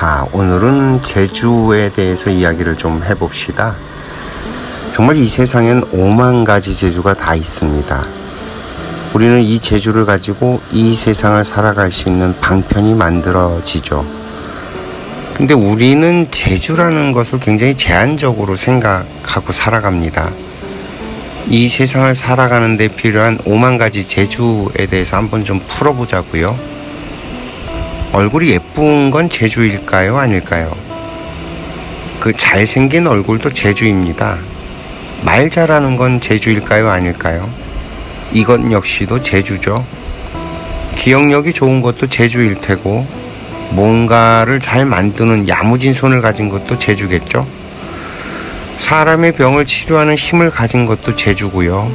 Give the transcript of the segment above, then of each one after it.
자, 오늘은 재주에 대해서 이야기를 좀 해봅시다. 정말 이 세상엔 5만 가지 재주가 다 있습니다. 우리는 이 재주를 가지고 이 세상을 살아갈 수 있는 방편이 만들어지죠. 근데 우리는 재주라는 것을 굉장히 제한적으로 생각하고 살아갑니다. 이 세상을 살아가는 데 필요한 5만 가지 재주에 대해서 한번 좀 풀어보자고요. 얼굴이 예쁜 건 재주일까요? 아닐까요? 그 잘생긴 얼굴도 재주입니다. 말 잘하는 건 재주일까요? 아닐까요? 이것 역시도 재주죠. 기억력이 좋은 것도 재주일 테고, 뭔가를 잘 만드는 야무진 손을 가진 것도 재주겠죠. 사람의 병을 치료하는 힘을 가진 것도 재주고요.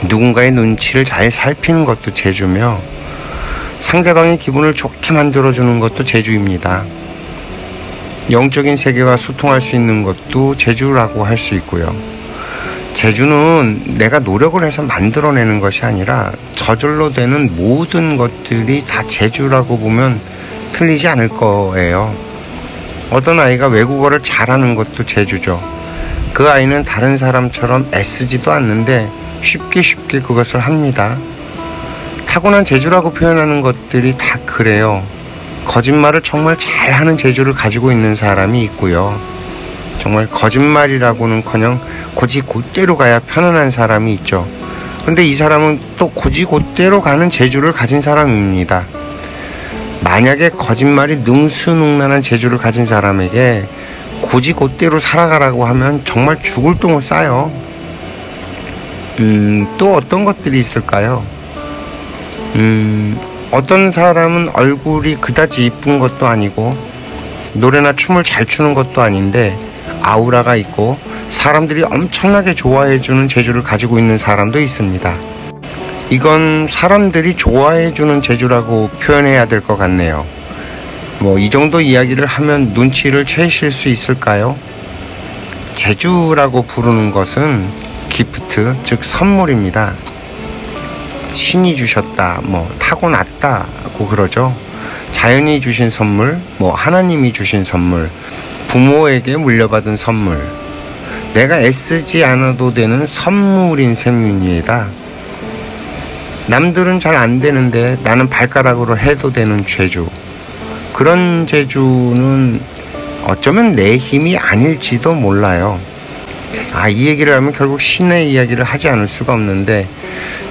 누군가의 눈치를 잘 살피는 것도 재주며, 상대방의 기분을 좋게 만들어주는 것도 재주입니다. 영적인 세계와 소통할 수 있는 것도 재주라고 할 수 있고요. 재주는 내가 노력을 해서 만들어내는 것이 아니라 저절로 되는 모든 것들이 다 재주라고 보면 틀리지 않을 거예요. 어떤 아이가 외국어를 잘하는 것도 재주죠. 그 아이는 다른 사람처럼 애쓰지도 않는데 쉽게 그것을 합니다. 타고난 재주라고 표현하는 것들이 다 그래요. 거짓말을 정말 잘하는 재주를 가지고 있는 사람이 있고요. 정말 거짓말이라고는커녕 고지 곧대로 가야 편안한 사람이 있죠. 근데 이 사람은 또 고지 곧대로 가는 재주를 가진 사람입니다. 만약에 거짓말이 능수능란한 재주를 가진 사람에게 고지 곧대로 살아가라고 하면 정말 죽을 똥을 싸요. 또 어떤 것들이 있을까요? 어떤 사람은 얼굴이 그다지 이쁜 것도 아니고 노래나 춤을 잘 추는 것도 아닌데 아우라가 있고 사람들이 엄청나게 좋아해주는 재주를 가지고 있는 사람도 있습니다. 이건 사람들이 좋아해주는 재주라고 표현해야 될 것 같네요. 이 정도 이야기를 하면 눈치를 채실 수 있을까요? 재주라고 부르는 것은 기프트, 즉 선물입니다. 신이 주셨다, 타고났다고 그러죠. 자연이 주신 선물, 하나님이 주신 선물, 부모에게 물려받은 선물, 내가 애쓰지 않아도 되는 선물인 셈입니다. 남들은 잘 안 되는데 나는 발가락으로 해도 되는 재주, 그런 재주는 어쩌면 내 힘이 아닐지도 몰라요. 이 얘기를 하면 결국 신의 이야기를 하지 않을 수가 없는데,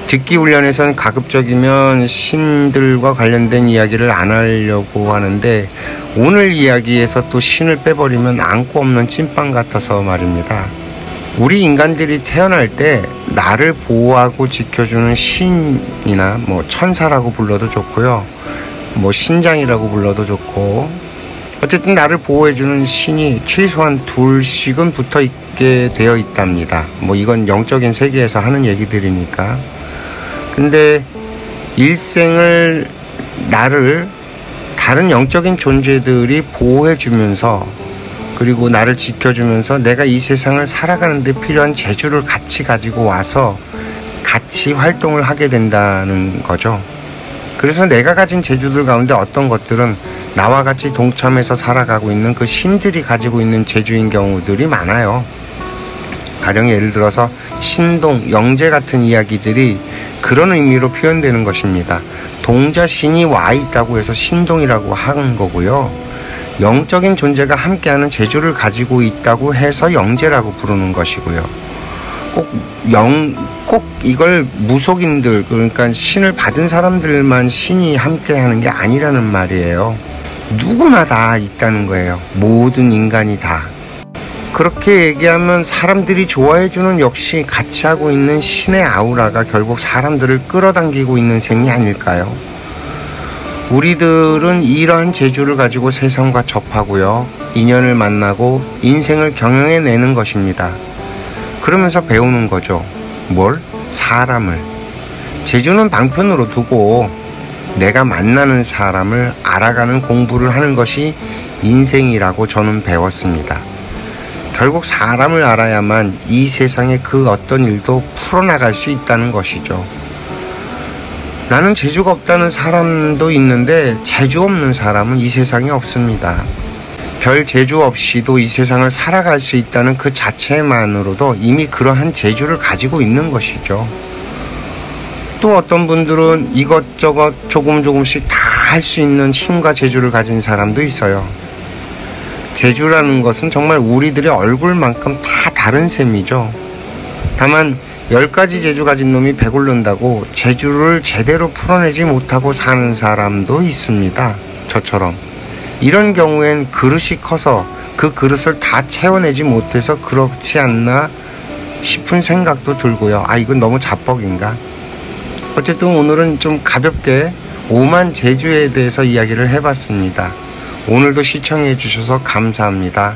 듣기 훈련에서는 가급적이면 신들과 관련된 이야기를 안 하려고 하는데, 오늘 이야기에서 또 신을 빼버리면 안고 없는 찐빵 같아서 말입니다. 우리 인간들이 태어날 때 나를 보호하고 지켜주는 신이나 천사라고 불러도 좋고요, 신장이라고 불러도 좋고, 어쨌든 나를 보호해주는 신이 최소한 둘씩은 붙어있게 되어 있답니다. 이건 영적인 세계에서 하는 얘기들이니까. 근데 일생을 나를 다른 영적인 존재들이 보호해주면서, 그리고 나를 지켜주면서 내가 이 세상을 살아가는 데 필요한 재주를 같이 가지고 와서 같이 활동을 하게 된다는 거죠. 그래서 내가 가진 재주들 가운데 어떤 것들은 나와 같이 동참해서 살아가고 있는 그 신들이 가지고 있는 재주인 경우들이 많아요. 가령 예를 들어서 신동, 영재 같은 이야기들이 그런 의미로 표현되는 것입니다. 동자신이 와 있다고 해서 신동이라고 하는 거고요. 영적인 존재가 함께하는 재주를 가지고 있다고 해서 영재라고 부르는 것이고요. 꼭 이걸 무속인들, 그러니까 신을 받은 사람들만 신이 함께하는 게 아니라는 말이에요. 누구나 다 있다는 거예요. 모든 인간이 다. 그렇게 얘기하면 사람들이 좋아해주는 역시 같이 하고 있는 신의 아우라가 결국 사람들을 끌어당기고 있는 셈이 아닐까요? 우리들은 이러한 재주를 가지고 세상과 접하고요, 인연을 만나고 인생을 경영해내는 것입니다. 그러면서 배우는 거죠. 뭘? 사람을. 재주는 방편으로 두고 내가 만나는 사람을 알아가는 공부를 하는 것이 인생이라고 저는 배웠습니다. 결국 사람을 알아야만 이 세상의 그 어떤 일도 풀어나갈 수 있다는 것이죠. 나는 재주가 없다는 사람도 있는데 재주 없는 사람은 이 세상에 없습니다. 별 재주 없이도 이 세상을 살아갈 수 있다는 그 자체만으로도 이미 그러한 재주를 가지고 있는 것이죠. 또 어떤 분들은 이것저것 조금씩 다 할 수 있는 힘과 재주를 가진 사람도 있어요. 재주라는 것은 정말 우리들의 얼굴만큼 다 다른 셈이죠. 다만 10가지 재주 가진 놈이 배고른다고 재주를 제대로 풀어내지 못하고 사는 사람도 있습니다. 저처럼. 이런 경우엔 그릇이 커서 그 그릇을 다 채워내지 못해서 그렇지 않나 싶은 생각도 들고요. 아, 이건 너무 자뻑인가? 어쨌든 오늘은 좀 가볍게 오만 재주에 대해서 이야기를 해봤습니다. 오늘도 시청해 주셔서 감사합니다.